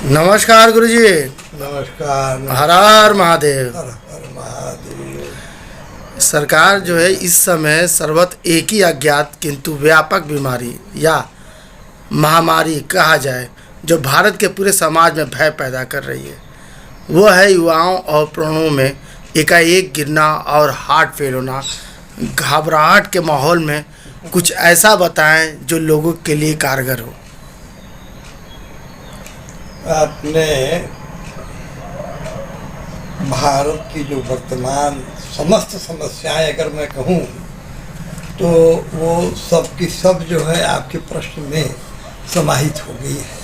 नमस्कार गुरुजी। नमस्कार। हर हर महादेव। हर हर महादेव। सरकार जो है इस समय सर्वत्र एक ही अज्ञात किंतु व्यापक बीमारी या महामारी कहा जाए जो भारत के पूरे समाज में भय पैदा कर रही है, वो है युवाओं और प्राणों में एकाएक गिरना और हार्ट फेल होना। घबराहट के माहौल में कुछ ऐसा बताएं जो लोगों के लिए कारगर हो। आपने भारत की जो वर्तमान समस्त समस्याएं अगर मैं कहूँ तो वो सब की सब जो है आपके प्रश्न में समाहित हो गई है।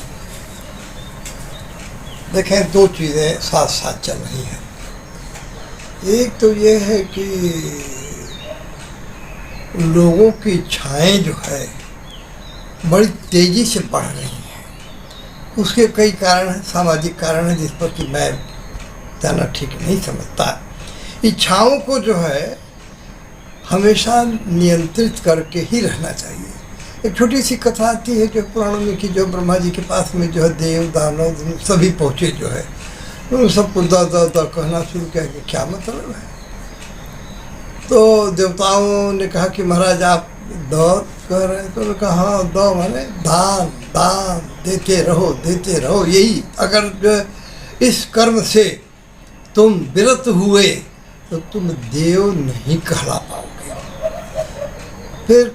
देखें, दो चीज़ें साथ साथ चल रही हैं। एक तो ये है कि लोगों की इच्छाएं जो है बड़ी तेज़ी से बढ़ रही हैं। उसके कई कारण हैं, सामाजिक कारण हैं जिस पर कि मैं जाना ठीक नहीं समझता। इच्छाओं को जो है हमेशा नियंत्रित करके ही रहना चाहिए। एक छोटी सी कथा आती है जो पुराणों में कि जो ब्रह्मा जी के पास में जो है देव दानव सभी पहुँचे जो है, तो सबको द द द कहना शुरू किया कि क्या मतलब है। तो देवताओं ने कहा कि महाराज आप द कह रहे हैं, तो उन्होंने कहा हाँ द माने दान, दान देते रहो। यही अगर जो इस कर्म से तुम विरत हुए तो तुम देव नहीं कहला पाओगे। फिर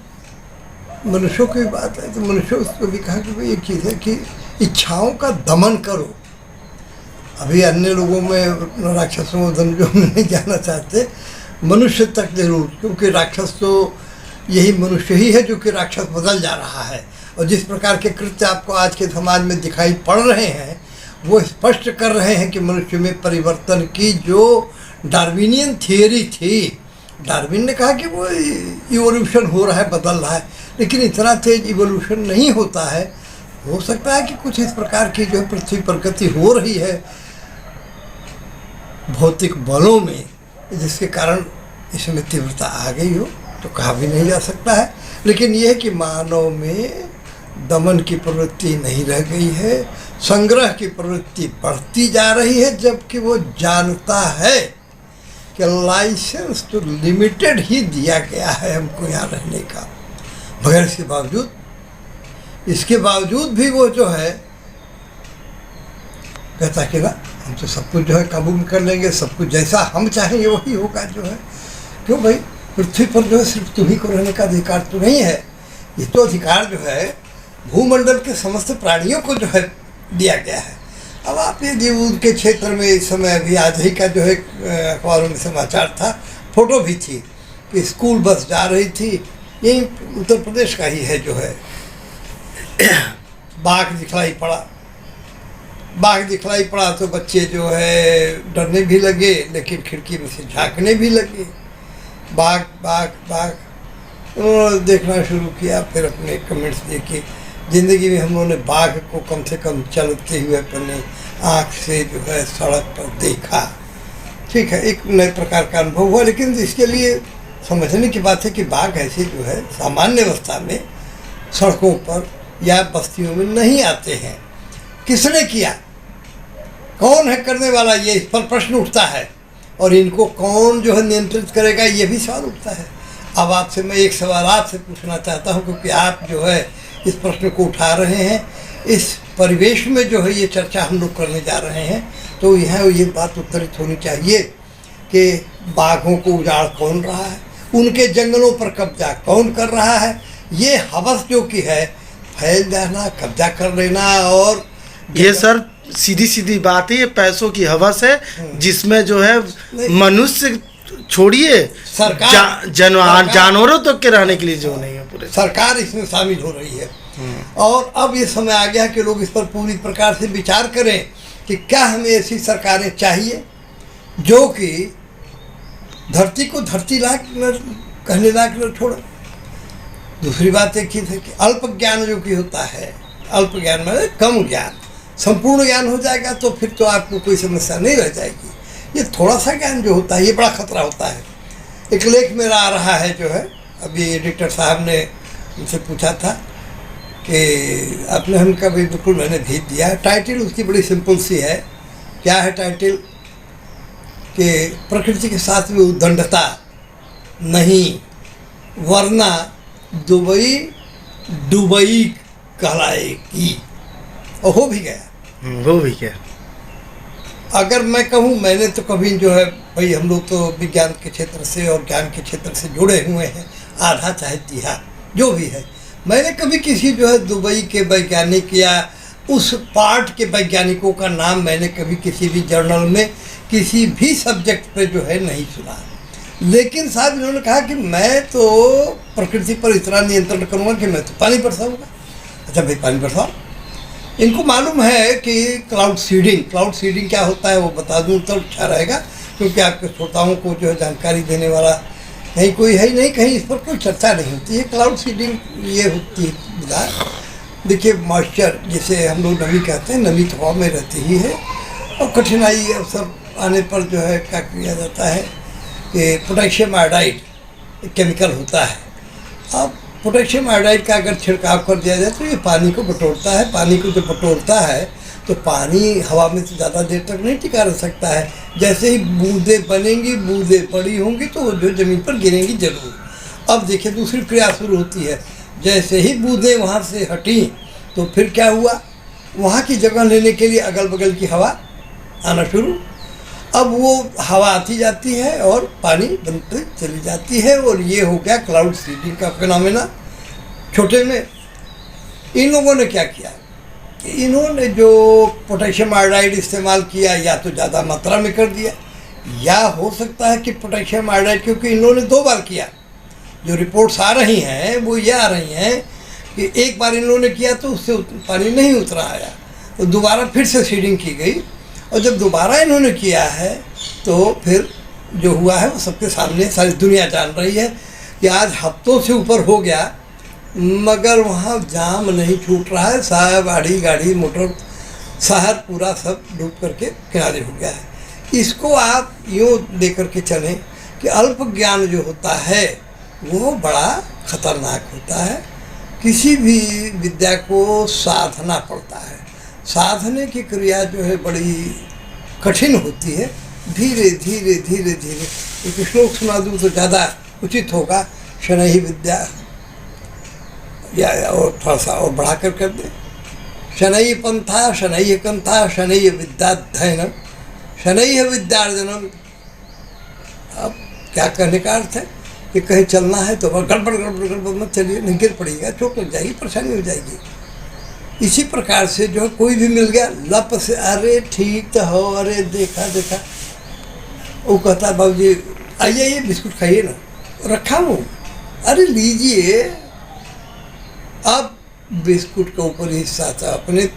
मनुष्यों की बात है तो मनुष्यों को भी कहा कि भाई एक चीज़ है कि इच्छाओं का दमन करो। अभी अन्य लोगों में राक्षसों जो नहीं जाना चाहते, मनुष्य तक जरूर, क्योंकि राक्षस तो यही मनुष्य ही है जो कि राक्षस बदल जा रहा है। और जिस प्रकार के कृत्य आपको आज के समाज में दिखाई पड़ रहे हैं वो स्पष्ट कर रहे हैं कि मनुष्य में परिवर्तन की जो डार्विनियन थियरी थी, डार्विन ने कहा कि वो इवोल्यूशन हो रहा है, बदल रहा है, लेकिन इतना तेज इवोल्यूशन नहीं होता है। हो सकता है कि कुछ इस प्रकार की जो पृथ्वी पर गति हो रही है भौतिक बलों में, जिसके कारण इसमें तीव्रता आ गई हो, तो कहा भी नहीं जा सकता है। लेकिन यह है कि मानव में दमन की प्रवृत्ति नहीं रह गई है, संग्रह की प्रवृत्ति बढ़ती जा रही है, जबकि वो जानता है कि लाइसेंस तो लिमिटेड ही दिया गया है हमको यहाँ रहने का। मगर इसके बावजूद भी वो जो है कहता कि ना हम तो सब कुछ जो है काबू में कर लेंगे, सब कुछ जैसा हम चाहेंगे वही होगा जो है। क्यों भाई, पृथ्वी पर जो है सिर्फ तुम्ही को रहने का अधिकार तो नहीं है, ये तो अधिकार जो है भूमंडल के समस्त प्राणियों को जो है दिया गया है। अब आप यदि उनके क्षेत्र में इस समय अभी आज ही का जो है अखबारों में समाचार था, फोटो भी थी कि स्कूल बस जा रही थी, यही उत्तर प्रदेश का ही है जो है, बाघ दिखलाई पड़ा तो बच्चे जो है डरने भी लगे, लेकिन खिड़की में से झांकने भी लगे। बाघ उन्होंने देखना शुरू किया। फिर अपने कमेंट्स देखे, ज़िंदगी में हम लोगों ने बाघ को कम से कम चलते हुए अपने आँख से जो है सड़क पर देखा। ठीक है, एक नए प्रकार का अनुभव हुआ, लेकिन इसके लिए समझने की बात है कि बाघ ऐसे जो है सामान्य अवस्था में सड़कों पर या बस्तियों में नहीं आते हैं। किसने किया, कौन है करने वाला, ये इस पर प्रश्न उठता है। और इनको कौन जो है नियंत्रित करेगा, ये भी सवाल उठता है। अब आपसे मैं एक सवाल आपसे पूछना चाहता हूँ, क्योंकि आप जो है इस प्रश्न को उठा रहे हैं, इस परिवेश में जो है ये चर्चा हम लोग करने जा रहे हैं, तो यहाँ ये बात उत्तरित होनी चाहिए कि बाघों को उजाड़ कौन रहा है, उनके जंगलों पर कब्जा कौन कर रहा है। ये हवस जो कि है फैल जाना, कब्जा कर लेना, और ये सर सीधी बात है, ये पैसों की हवस है जिसमें जो है मनुष्य छोड़िए सरकार जानवरों तक के रहने के लिए जो नहीं है, पूरे सरकार इसमें शामिल हो रही है। और अब ये समय आ गया कि लोग इस पर पूरी प्रकार से विचार करें कि क्या हमें ऐसी सरकारें चाहिए जो कि धरती को धरती लायक कहने लायक न छोड़े। दूसरी बात एक चीज़ है कि अल्प ज्ञान जो कि होता है, अल्प ज्ञान मतलब कम ज्ञान, संपूर्ण ज्ञान हो जाएगा तो फिर तो आपको कोई समस्या नहीं रह जाएगी। ये थोड़ा सा ज्ञान जो होता है ये बड़ा खतरा होता है। एक लेख मेरा आ रहा है जो है, अभी एडिटर साहब ने उनसे पूछा था कि आपने हमका भी बिल्कुल मैंने भेज दिया है। टाइटल उसकी बड़ी सिंपल सी है। क्या है टाइटल? कि प्रकृति के साथ में उद्दंडता नहीं, वरना दुबई दुबई कहलाएगी। और हो भी गया। वो भी क्या। अगर मैं कहूँ, मैंने तो कभी जो है भाई, हम लोग तो विज्ञान के क्षेत्र से और ज्ञान के क्षेत्र से जुड़े हुए हैं, आधा चाहे तिहा जो भी है। मैंने कभी किसी जो है दुबई के वैज्ञानिक या उस पार्ट के वैज्ञानिकों का नाम मैंने कभी किसी भी जर्नल में किसी भी सब्जेक्ट पे जो है नहीं सुना। लेकिन साहब इन्होंने कहा कि मैं तो प्रकृति पर इतना नियंत्रण करूँगा कि मैं तो पानी बरसाऊँगा। अच्छा भाई, पानी बरसाओ। इनको मालूम है कि क्लाउड सीडिंग क्या होता है वो बता दूं तो अच्छा रहेगा, क्योंकि आपके श्रोताओं को जो है जानकारी देने वाला कहीं कोई है ही नहीं, कहीं इस पर कोई चर्चा नहीं होती है। क्लाउड सीडिंग ये होती है विधा। देखिए, मॉइस्चर जिसे हम लोग नमी कहते हैं, नमी तो हवा में रहती ही है, और कठिनाई अवसर आने पर जो है क्या किया जाता है कि पोटेशियम आयोडाइड केमिकल होता है। अब पोटेशियम आयोडाइड का अगर छिड़काव कर दिया जाए तो ये पानी को बटोरता है। पानी को जब बटोरता है तो पानी हवा में तो ज़्यादा देर तक नहीं टिका रह सकता है। जैसे ही बूंदें बनेंगी, बूंदें पड़ी होंगी तो वो जो ज़मीन पर गिरेंगी जरूर। अब देखिए, दूसरी क्रिया शुरू होती है। जैसे ही बूंदें वहाँ से हटी तो फिर क्या हुआ, वहाँ की जगह लेने के लिए अगल बगल की हवा आना शुरू। अब वो हवा आती जाती है और पानी बनती चली जाती है, और ये हो गया क्लाउड सीडिंग का फिनोमेना। छोटे में इन लोगों ने क्या किया कि इन्होंने जो पोटेशियम आयोडाइड इस्तेमाल किया, या तो ज़्यादा मात्रा में कर दिया, या हो सकता है कि पोटेशियम आयोडाइड, क्योंकि इन्होंने 2 बार किया। जो रिपोर्ट्स आ रही हैं वो ये आ रही हैं कि एक बार इन लोगों ने किया तो उससे पानी नहीं उतरा आया, तो दोबारा फिर से सीडिंग की गई, और जब दोबारा इन्होंने किया है तो फिर जो हुआ है वो सबके सामने सारी दुनिया जान रही है कि आज हफ्तों से ऊपर हो गया मगर वहाँ जाम नहीं छूट रहा है। साहब गाड़ी मोटर शहर पूरा सब डूब करके किनारे हो गया है। इसको आप यूँ दे करके चलें कि अल्प ज्ञान जो होता है वो बड़ा खतरनाक होता है। किसी भी विद्या को साधना पड़ता है। साधने की क्रिया जो है बड़ी कठिन होती है। धीरे धीरे धीरे धीरे एक श्लोक सुना दूँ तो ज़्यादा उचित होगा। शनैः विद्या, या और थोड़ा सा और बढ़ा कर दे। शनैः पंथा शनैः कंथा शनैः विद्याध्ययनम शनैः विद्यार्जनम। अब क्या कहने का अर्थ है कि कहीं चलना है तो गड़बड़ मत चलिए, नहीं गिर पड़ेगा, चोट लग जाएगी, परेशानी हो जाएगी। इसी प्रकार से जो कोई भी मिल गया लप से, अरे ठीक तो हो, अरे देखा वो कहता है बाबू जी आइए ये बिस्कुट खाइए ना, रखा हूँ, अरे लीजिए। अब बिस्कुट के ऊपर हिस्सा था अपने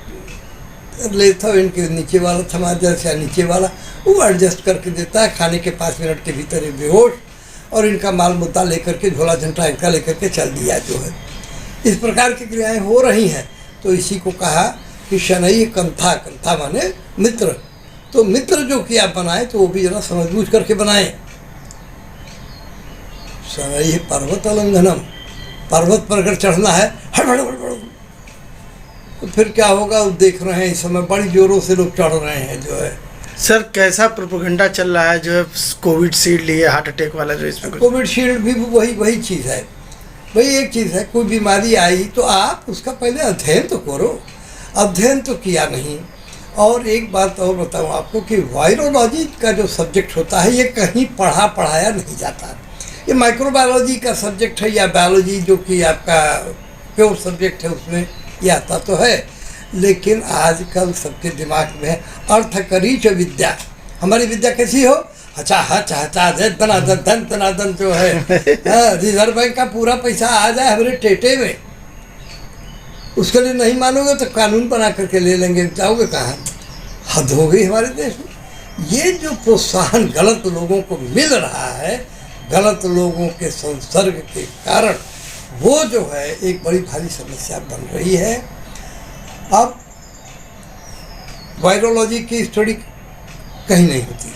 लेता हूँ, इनके नीचे वाला थमा जैसे नीचे वाला वो एडजस्ट करके देता है। खाने के 5 मिनट के भीतर ये बेहोश, और इनका माल मुद्दा लेकर के झोला झंटा इनका लेकर के चल दिया जो है। इस प्रकार की क्रियाएं हो रही हैं। तो इसी को कहा कि शनैः कंथा, कंथा माने मित्र। तो मित्र जो कि आप बनाए तो वो भी जरा समझ बूझ करके बनाएं। शनैः पर्वत उल्लंघनम, पर्वत पर अगर चढ़ना है हड़बड़ तो फिर क्या होगा, वो देख रहे हैं इस समय बड़ी जोरों से लोग चढ़ रहे हैं जो है। सर कैसा प्रोपेगेंडा चल रहा है जो है कोविड शील्ड लिए, हार्ट अटैक वाला जो इसमें कोविड शील्ड भी वही चीज़ है। वही एक चीज़ है, कोई बीमारी आई तो आप उसका पहले अध्ययन तो करो। अध्ययन तो किया नहीं। और एक बात और बताऊँ आपको कि वायरोलॉजी का जो सब्जेक्ट होता है ये कहीं पढ़ाया नहीं जाता। ये माइक्रोबायोलॉजी का सब्जेक्ट है या बायोलॉजी जो कि आपका प्योर सब्जेक्ट है उसमें ये आता तो है, लेकिन आजकल सबके दिमाग में है अर्थकरीच विद्या। हमारी विद्या कैसी हो, हचा हच हचा धन जो है रिजर्व बैंक का पूरा पैसा आ जाए हमारे टेटे में, उसके लिए नहीं मानोगे तो कानून बना करके ले लेंगे, जाओगे कहाँ। हद हो गई हमारे देश में। ये जो प्रोत्साहन गलत लोगों को मिल रहा है, गलत लोगों के संसर्ग के कारण, वो जो है एक बड़ी भारी समस्या बन रही है। अब वायरोलॉजी की स्टडी कहीं नहीं होती,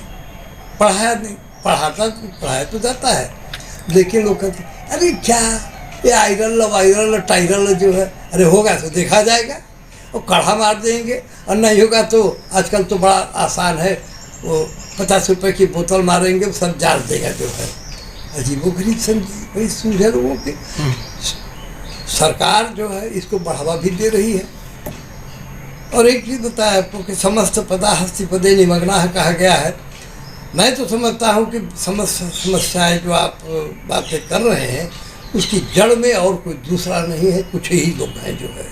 पढ़ाया तो जाता है, लेकिन लोग कहते अरे क्या ये वायरल टायरल जो है, अरे होगा तो देखा जाएगा, और कढ़ा मार देंगे, और नहीं होगा तो आजकल तो बड़ा आसान है, वो 50 रुपए की बोतल मारेंगे, वो सब जांच देगा जो है। अजीबोगरीब समझी भाई सूझे लोगों के। सरकार जो है इसको बढ़ावा भी दे रही है। और एक चीज़ बताया आपको कि समस्त पदा हस्ति पदे निमग्ना कहा गया है। मैं तो समझता हूँ कि समस्त समस्याएं जो आप बातें कर रहे हैं उसकी जड़ में और कोई दूसरा नहीं है, कुछ ही लोग हैं जो है।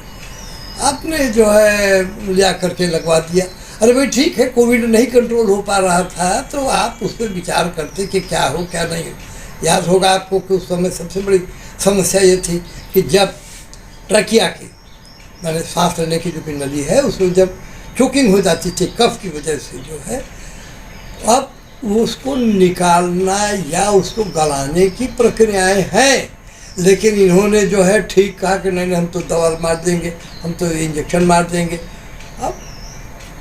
आपने जो है लिया करके लगवा दिया। अरे भाई ठीक है, कोविड नहीं कंट्रोल हो पा रहा था तो आप उस पर विचार करते कि क्या हो क्या नहीं हो। याद होगा आपको कि उस समय सबसे बड़ी समस्या ये थी कि जब ट्रकिया की मैंने सांस लेने की जो कि नली है उसमें जब चोकिंग हो जाती थी कफ की वजह से जो है, अब उसको निकालना या उसको गलाने की प्रक्रियाएं हैं, लेकिन इन्होंने जो है ठीक कहा कि नहीं हम तो दवा मार देंगे, हम तो इंजेक्शन मार देंगे। अब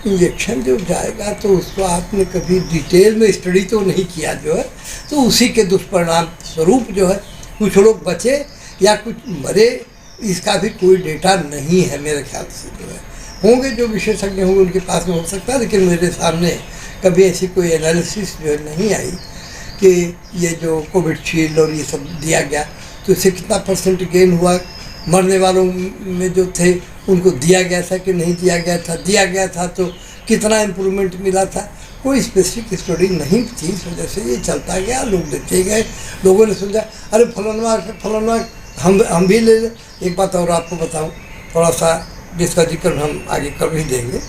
इंजेक्शन जो जाएगा तो उसको आपने कभी डिटेल में स्टडी तो नहीं किया जो है, तो उसी के दुष्परिणाम स्वरूप जो है कुछ लोग बचे या कुछ मरे, इसका भी कोई डेटा नहीं है मेरे ख्याल से जो है। होंगे जो विशेषज्ञ होंगे उनके पास में हो सकता है, लेकिन मेरे सामने कभी ऐसी कोई एनालिसिस जो है नहीं आई कि ये जो कोविड शील्ड और ये सब दिया गया तो इससे कितना % गेन हुआ, मरने वालों में जो थे उनको दिया गया था कि नहीं दिया गया था, दिया गया था तो कितना इम्प्रूवमेंट मिला था, कोई स्पेसिफिक स्टडी नहीं थी। इस वजह से ये चलता गया, लोग देते गए, लोगों ने समझा अरे फलाना हम भी ले लें। एक बात और आपको बताऊं, थोड़ा सा जिसका जिक्र हम आगे कर भी देंगे।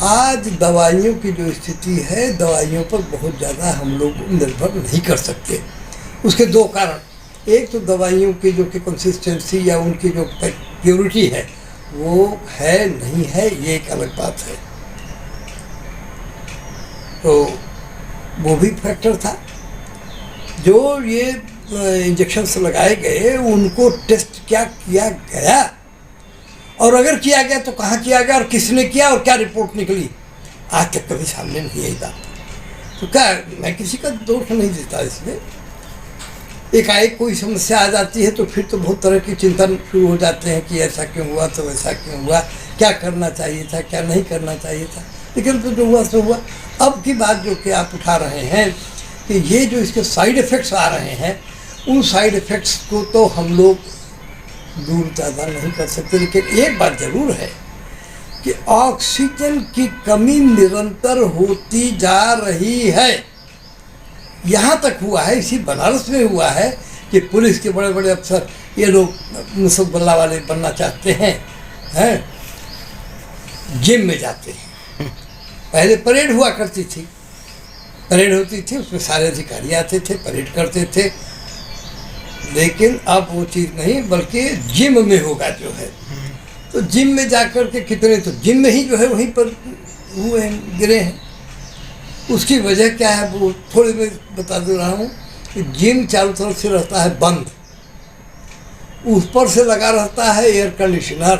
आज दवाइयों की जो स्थिति है, दवाइयों पर बहुत ज़्यादा हम लोग निर्भर नहीं कर सकते। उसके दो कारण, एक तो दवाइयों की जो कि कंसिस्टेंसी या उनकी जो प्योरिटी है वो है नहीं है, ये एक अलग बात है, तो वो भी फैक्टर था। जो ये इंजेक्शन्स लगाए गए उनको टेस्ट क्या किया गया, और अगर किया गया तो कहाँ किया गया और किसने किया और क्या रिपोर्ट निकली, आज तक कभी सामने नहीं आई बात। तो क्या मैं किसी का दोष नहीं देता इसमें। एकाएक कोई समस्या आ जाती है तो फिर तो बहुत तरह की चिंतन शुरू हो जाते हैं कि ऐसा क्यों हुआ तो वैसा क्यों हुआ, क्या करना चाहिए था क्या नहीं करना चाहिए था, लेकिन तो जो हुआ सो हुआ। अब की बात जो कि आप उठा रहे हैं कि ये जो इसके साइड इफ़ेक्ट्स आ रहे हैं, उन साइड इफ़ेक्ट्स को तो हम लोग दूर ज़्यादा नहीं कर सकते, लेकिन एक बात ज़रूर है कि ऑक्सीजन की कमी निरंतर होती जा रही है। यहाँ तक हुआ है, इसी बनारस में हुआ है कि पुलिस के बड़े बड़े अफसर ये लोग मुसब्बल्ला वाले बनना चाहते हैं, जिम में जाते हैं। पहले परेड हुआ करती थी, परेड होती थी, उसमें सारे अधिकारी आते थे, परेड करते थे, लेकिन अब वो चीज़ नहीं बल्कि जिम में होगा जो है। तो जिम में जाकर के कितने तो जिम में ही जो है वहीं पर हुए हैं, गिरे हैं। उसकी वजह क्या है वो थोड़ी मैं बता दे रहा हूँ कि जिम चारों तरफ से रहता है बंद, ऊपर से लगा रहता है एयर कंडीशनर,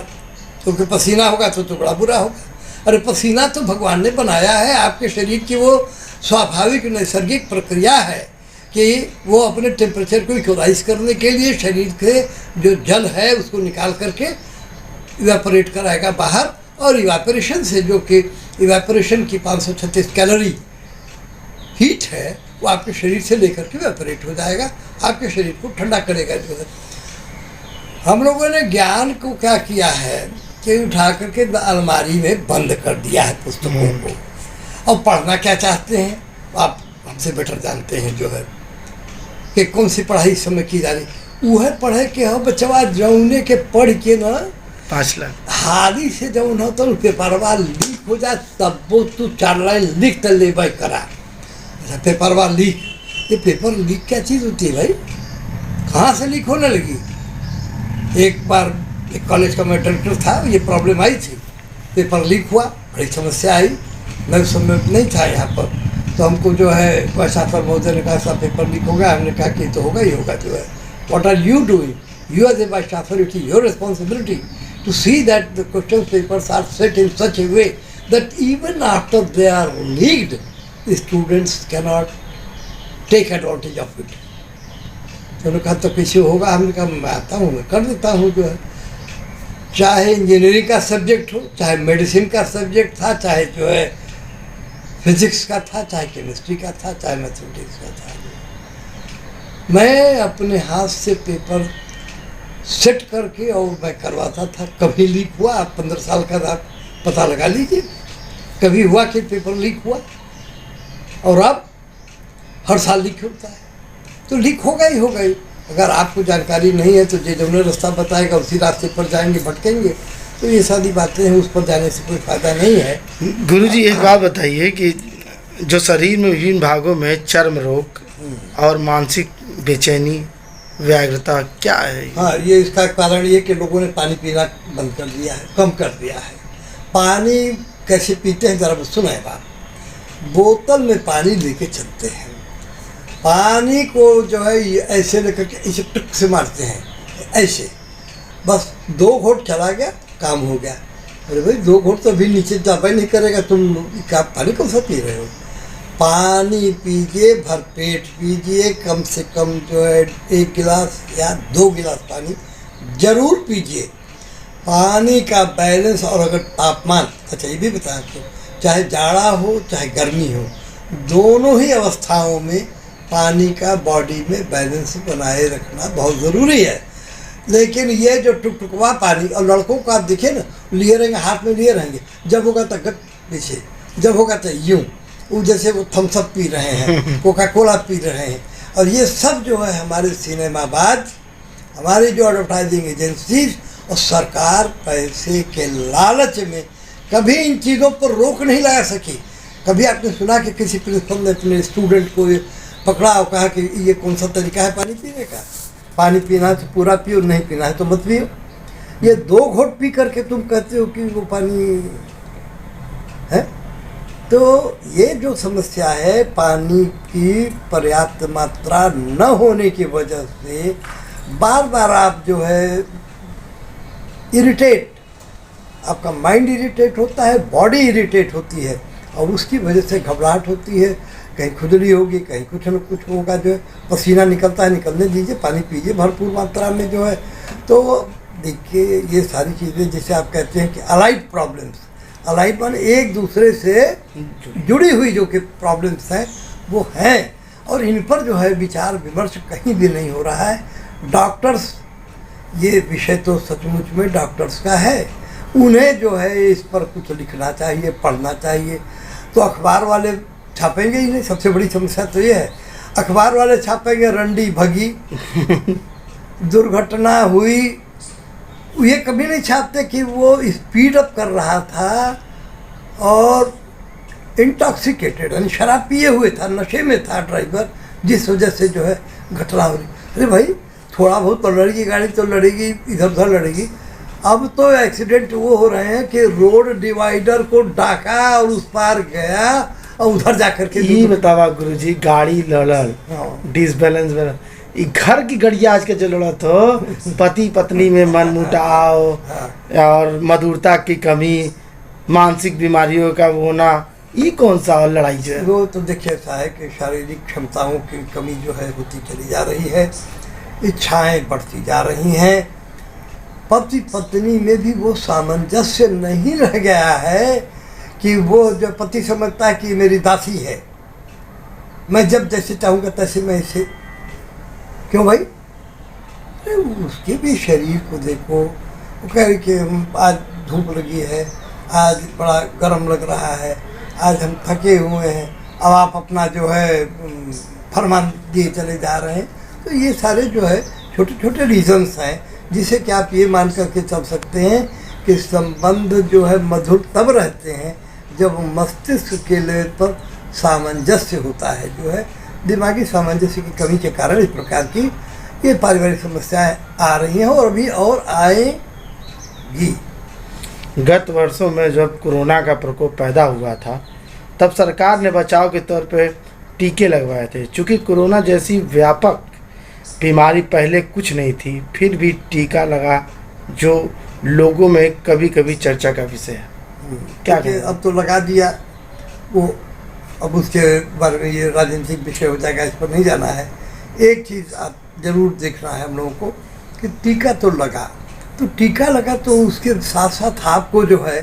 क्योंकि पसीना होगा तो बड़ा बुरा होगा। अरे पसीना तो भगवान ने बनाया है, आपके शरीर की वो स्वाभाविक नैसर्गिक प्रक्रिया है कि वो अपने टेम्परेचर को इक्वलाइज करने के लिए शरीर के जो जल है उसको निकाल करके इवेपोरेट कराएगा बाहर, और इवेपोरेशन से जो कि इवेपोरेशन की 536 कैलोरी हीट है वो आपके शरीर से लेकर के इवेपोरेट हो जाएगा, आपके शरीर को ठंडा करेगा जो है। हम लोगों ने ज्ञान को क्या किया है कि उठा करके अलमारी में बंद कर दिया है पुस्तकों को, और पढ़ना क्या चाहते हैं आप हमसे बेटर जानते हैं जो है कि कौन सी पढ़ाई इस समय की जा रही, वो है पढ़े के हो बचवा जौने के पढ़ के ना 5 लाख हाली से जौन हो तो पेपरवा लीक हो जाए तब वो तू 4 लाइन लिख तो ले भाई करा। अच्छा पेपरवा लीक, ये पेपर लीक क्या चीज़ होती है भाई, कहाँ से लीक होने लगी। एक बार एक कॉलेज का मैं डायरेक्टर था, ये प्रॉब्लम आई थी, पेपर लीक हुआ, बड़ी समस्या आई, मैं उस समय नहीं था यहाँ पर, तो हमको जो है वैसा पर महोदय ने कहा साहब पेपर लीक होगा, हमने कहा कि तो होगा ही होगा जो है। What are you doing, you as a vice chancellor, it is your responsibility to see that the question papers are set in such a way that even after they are leaked, the students cannot take advantage of it. तो उन्होंने कहा तो कैसे होगा, हमने कहा मैं आता हूँ, मैं कर देता हूँ जो है। चाहे इंजीनियरिंग का सब्जेक्ट हो, चाहे मेडिसिन का सब्जेक्ट था, चाहे जो है फिजिक्स का था, चाहे केमिस्ट्री का था, चाहे मैथमेटिक्स का था, मैं अपने हाथ से पेपर सेट करके और मैं करवाता था। कभी लीक हुआ, आप 15 साल का आप पता लगा लीजिए, कभी हुआ कि पेपर लीक हुआ। और अब हर साल लीक होता है, तो लीक होगा ही होगा ही। अगर आपको जानकारी नहीं है तो जो रास्ता बताएगा उसी रास्ते पर जाएंगे, भटकेंगे। तो ये सारी बातें हैं, उस पर जाने से कोई फायदा नहीं है। गुरुजी एक बात बताइए कि जो शरीर में विभिन्न भागों में चर्म रोग और मानसिक बेचैनी, व्याग्रता क्या है? हाँ, ये इसका कारण ये कि लोगों ने पानी पीना बंद कर दिया है, कम कर दिया है। पानी कैसे पीते हैं जरा सुनाए बात। बोतल में पानी लेके चलते हैं, पानी को जो है ये ऐसे लेकर के इसे टुक से मारते हैं, ऐसे बस 2 घोट चला गया, काम हो गया। अरे भाई 2 घोट तो अभी नीचे दबा नहीं करेगा, तुम क्या पानी कौन सा पी रहे हो? पानी पीजिए, भर पेट पीजिए, कम से कम जो है 1 गिलास या 2 गिलास पानी जरूर पीजिए। पानी का बैलेंस, और अगर तापमान, अच्छा ये भी बताएं आपको, चाहे जाड़ा हो चाहे गर्मी हो, दोनों ही अवस्थाओं में पानी का बॉडी में बैलेंस बनाए रखना बहुत ज़रूरी है। लेकिन ये जो टुकटुकवा पानी, और लड़कों को आप देखिए ना, लिए रहेंगे, हाथ में लिए रहेंगे, जब होगा तो गट पीछे, जब होगा तो यूँ, वो जैसे वो थम्सअप पी रहे हैं, कोका कोला पी रहे हैं। और ये सब जो है हमारे सिनेमाबाज, हमारी जो एडवर्टाइजिंग एजेंसीज और सरकार पैसे के लालच में कभी इन चीज़ों पर रोक नहीं लगा सकी। कभी आपने सुना कि किसी प्रिंसिपल ने अपने स्टूडेंट को ये पकड़ा और कहा कि ये कौन सा तरीका है पानी पीने का? पानी पीना है तो पूरा पियो, नहीं पीना है तो मत पियो। ये 2 घोट पी करके तुम कहते हो कि वो पानी है। तो ये जो समस्या है, पानी की पर्याप्त मात्रा न होने की वजह से बार बार आप जो है इरिटेट, आपका माइंड इरिटेट होता है, बॉडी इरिटेट होती है, और उसकी वजह से घबराहट होती है, कहीं खुजली होगी, कहीं कुछ न कुछ होगा, जो है पसीना निकलता है, निकलने दीजिए, पानी पीजिए भरपूर मात्रा में जो है। तो देखिए ये सारी चीज़ें, जैसे आप कहते हैं कि अलाइड प्रॉब्लम्स, अलाइड माने एक दूसरे से जुड़ी हुई जो कि प्रॉब्लम्स हैं वो हैं, और इन पर जो है विचार विमर्श कहीं भी नहीं हो रहा है। डॉक्टर्स, ये विषय तो सचमुच में डॉक्टर्स का है, उन्हें जो है इस पर कुछ लिखना चाहिए, पढ़ना चाहिए। तो अखबार वाले छापेंगे ही नहीं, सबसे बड़ी समस्या तो ये है। अखबार वाले छापेंगे रंडी भगी, दुर्घटना हुई, ये कभी नहीं छापते कि वो स्पीड अप कर रहा था और इंटॉक्सिकेटेड, यानी शराब पिए हुए था, नशे में था ड्राइवर, जिस वजह से जो है घटना हो रही। अरे भाई थोड़ा बहुत तो लड़ेगी गाड़ी, तो लड़ेगी, इधर उधर लड़ेगी। अब तो एक्सीडेंट वो हो रहे हैं कि रोड डिवाइडर को डाका और उस पार गया और उधर जाकर के ये बतावा गुरुजी, गाड़ी लड़ल, डिसबैलेंस में घर की गड़िया आज के जो लड़त हो, पति पत्नी में मनमुटाव और मधुरता की कमी, मानसिक बीमारियों का होना, ये कौन सा लड़ाई है? वो तो देखिए ऐसा है कि शारीरिक क्षमताओं की कमी जो है होती चली जा रही है, इच्छाएं बढ़ती जा रही हैं, पति पत्नी में भी वो सामंजस्य नहीं रह गया है कि वो जो पति समझता है कि मेरी दासी है, मैं जब जैसे चाहूँगा तैसे मैं इसे, क्यों भाई? अरे उसके भी शरीर को देखो, वो कह रही कि आज धूप लगी है, आज बड़ा गर्म लग रहा है, आज हम थके हुए हैं, अब आप अपना जो है फरमान दिए चले जा रहे हैं। तो ये सारे जो है छोटे छोटे रीजंस हैं जिसे कि आप ये मान करके चल सकते हैं कि संबंध जो है मधुर तब रहते हैं जब मस्तिष्क के लेवल पर सामंजस्य होता है। जो है दिमागी सामंजस्य की कमी के कारण इस प्रकार की ये पारिवारिक समस्याएं आ रही हैं और अभी और आएंगी। गत वर्षों में जब कोरोना का प्रकोप पैदा हुआ था तब सरकार ने बचाव के तौर पे टीके लगवाए थे। चूँकि कोरोना जैसी व्यापक बीमारी पहले कुछ नहीं थी, फिर भी टीका लगा, जो लोगों में कभी कभी चर्चा का विषय है। क्या कहें? अब तो लगा दिया वो, अब उसके बारे में ये राजनीतिक विषय हो जाएगा, इस पर नहीं जाना है। एक चीज़ आप जरूर देखना है हम लोगों को कि टीका तो लगा, तो टीका लगा तो उसके साथ साथ आपको जो है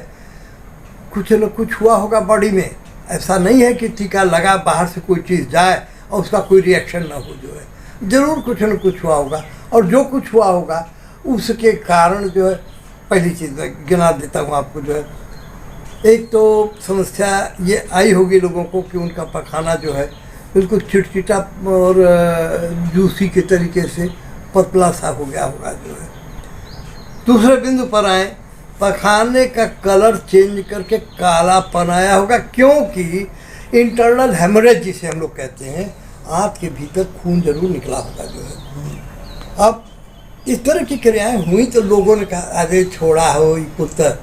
कुछ न कुछ हुआ होगा बॉडी में। ऐसा नहीं है कि टीका लगा बाहर से कोई चीज़ जाए और उसका कोई रिएक्शन ना हो, जो है ज़रूर कुछ न कुछ हुआ होगा। और जो कुछ हुआ होगा उसके कारण जो है, पहली चीज़ मैं गिना देता हूँ आपको, जो है एक तो समस्या ये आई होगी लोगों को कि उनका पखाना जो है बिल्कुल चिटचिटा और जूसी के तरीके से पतला सा हो गया होगा, जो है। दूसरे बिंदु पर आए, पखाने का कलर चेंज करके कालापन आया होगा, क्योंकि इंटरनल हेमरेज जिसे हम लोग कहते हैं, आंत के भीतर खून जरूर निकला होगा, जो है। अब इस तरह की क्रियाएं हुई तो लोगों ने कहा अरे छोड़ा हो कुत्ता,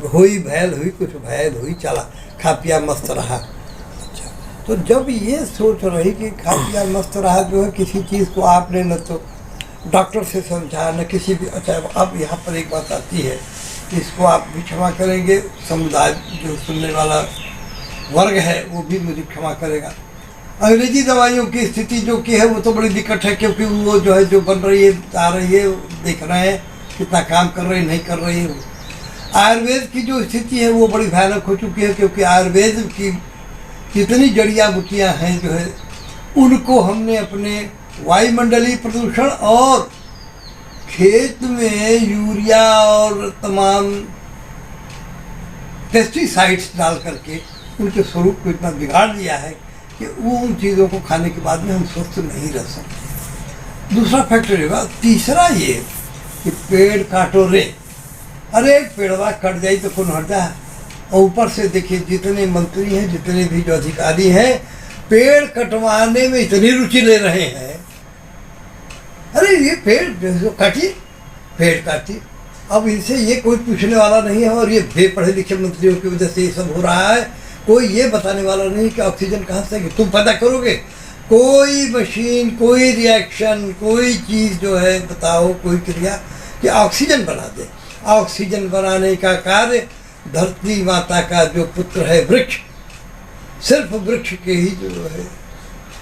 हुई भैल हुई, कुछ भैल हुई, चला खा पिया मस्त रहा। अच्छा, तो जब ये सोच रही कि खा पिया मस्त रहा, जो है किसी चीज़ को आपने न तो डॉक्टर से समझा न किसी भी। अच्छा, अब यहाँ पर एक बात आती है, इसको आप भी क्षमा करेंगे, समुदाय जो सुनने वाला वर्ग है वो भी मुझे क्षमा करेगा। अंग्रेजी दवाइयों की स्थिति जो कि है वो तो बड़ी दिक्कत है, क्योंकि वो जो है जो बन रही है आ रही है, देख रहे हैं कितना काम कर रही है नहीं कर रही है। आयुर्वेद की जो स्थिति है वो बड़ी भयानक हो चुकी है, क्योंकि आयुर्वेद की जितनी जड़ियाँ बूटियाँ हैं जो है उनको हमने अपने वायुमंडलीय प्रदूषण और खेत में यूरिया और तमाम पेस्टिसाइड्स डाल करके उनके स्वरूप को इतना बिगाड़ दिया है कि वो उन चीज़ों को खाने के बाद में हम स्वस्थ नहीं रह सकते। दूसरा फैक्टर होगा। तीसरा ये कि पेड़ काटो रे, अरे पेड़वा कट जाए तो कौन हट जाए। और ऊपर से देखिए जितने मंत्री हैं, जितने भी जो अधिकारी हैं, पेड़ कटवाने में इतनी रुचि ले रहे हैं। अरे ये पेड़ जो काटिए, पेड़ काटिए। अब इनसे ये कोई पूछने वाला नहीं है, और ये बेपढ़े लिखे मंत्रियों की वजह से ये सब हो रहा है। कोई ये बताने वाला नहीं कि ऑक्सीजन कहाँ से आएगी, तुम पैदा करोगे। कोई मशीन, कोई रिएक्शन, कोई चीज़ जो है बताओ, कोई क्रिया कि ऑक्सीजन बना दे। ऑक्सीजन बनाने का कार्य धरती माता का जो पुत्र है वृक्ष, सिर्फ वृक्ष के ही जो है,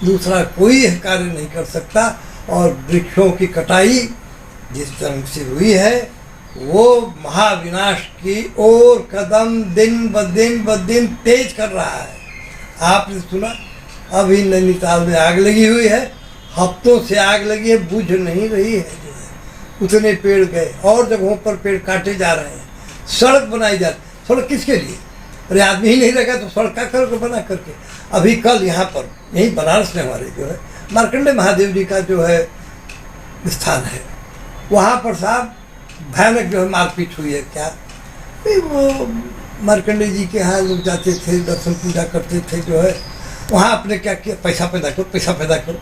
दूसरा कोई कार्य नहीं कर सकता। और वृक्षों की कटाई जिस तरह से हुई है वो महाविनाश की ओर कदम दिन ब दिन तेज कर रहा है। आपने सुना अभी नैनीताल में आग लगी हुई है, हफ्तों से आग लगी है, बुझ नहीं रही है, जो है उतने पेड़ गए और जगहों पर पेड़ काटे जा रहे हैं, सड़क बनाई जा रही। सड़क किसके लिए? अरे आदमी ही नहीं लगा तो सड़क का करके बना करके। अभी कल यहाँ पर यही बनारस में हमारे जो है मार्कंडे महादेव जी का जो है स्थान है, वहाँ पर साहब भयानक जो है मारपीट हुई है। क्या वो मार्कंडे जी के यहाँ लोग जाते थे, दर्शन पूजा करते थे, जो है वहाँ आपने क्या किया, पैसा पैदा करो, पैसा पैदा करो,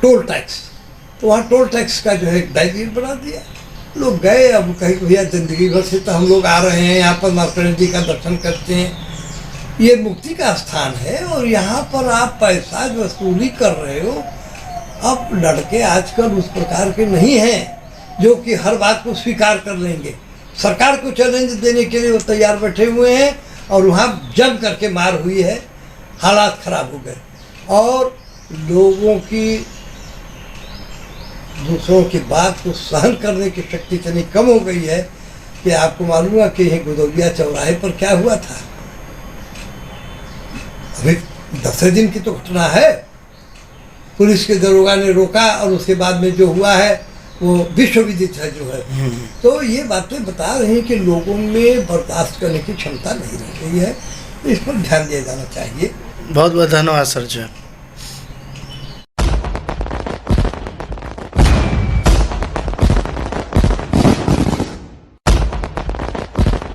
टोल टैक्स। तो वहाँ टोल टैक्स का जो है एक डायरीट बना दिया। लोग गए, अब कहीं भैया जिंदगी भर से तो हम लोग आ रहे हैं यहाँ पर, मार्कंडे जी का दर्शन करते हैं, ये मुक्ति का स्थान है, और यहाँ पर आप पैसा वसूली कर रहे हो। अब लड़के आजकल उस प्रकार के नहीं हैं जो कि हर बात को स्वीकार कर लेंगे। सरकार को चैलेंज देने के लिए वो तैयार बैठे हुए हैं, और वहाँ जम करके मार हुई है, हालात खराब हो गए, और लोगों की दूसरों की बात को सहन करने की शक्ति इतनी कम हो गई है कि आपको मालूम है कि यह गुदौलिया चौराहे पर क्या हुआ था। अभी 10 दिन की तो घटना है, पुलिस के दरोगा ने रोका, और उसके बाद में जो हुआ है वो विश्व विदित है, जो है। तो ये बातें बता रही हैं कि लोगों में बर्दाश्त करने की क्षमता नहीं रह गई है। इस पर ध्यान दिया जाना चाहिए। बहुत बहुत धन्यवाद सर जी।